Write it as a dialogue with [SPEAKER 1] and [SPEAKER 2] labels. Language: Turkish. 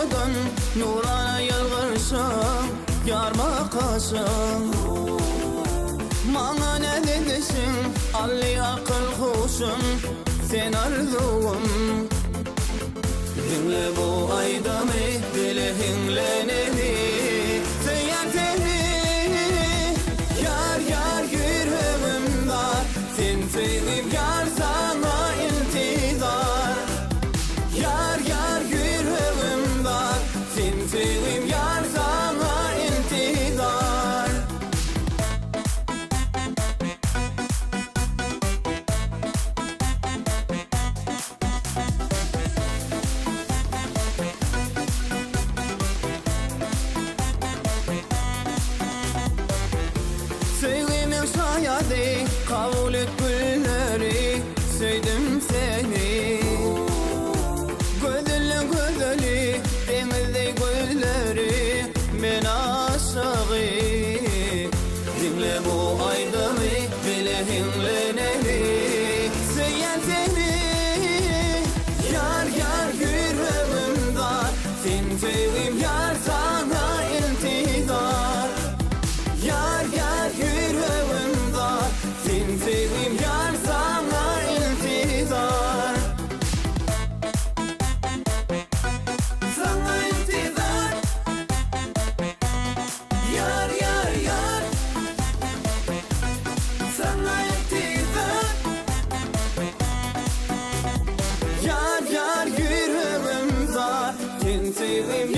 [SPEAKER 1] Yağmurdan nurana yılgırsın yar makasın. Bana ne dedesin alli akıl kuşum sen arzuum. Dinle bu aydamı dile hinleneni seyirteni. Yar yar yüreğim dar sen sevip yar sana intizar. Yar yar yüreğim dar sen sevip yar sana intizar. Sevgimin sayadi kabul et gülleri sevdim seni. Gözeli gözeli denizli gülleri ben aşığı. Dinle bu aydamı bile hinleneni seyirteni. Yar yar yüreğim dar sen sevim yar sana intizar. Yar yar yüreğim dar sen sevim yar sana intizar. Sana intizar. Yar yar yar sana intizar. Yar yar yüreğim dar sen sevim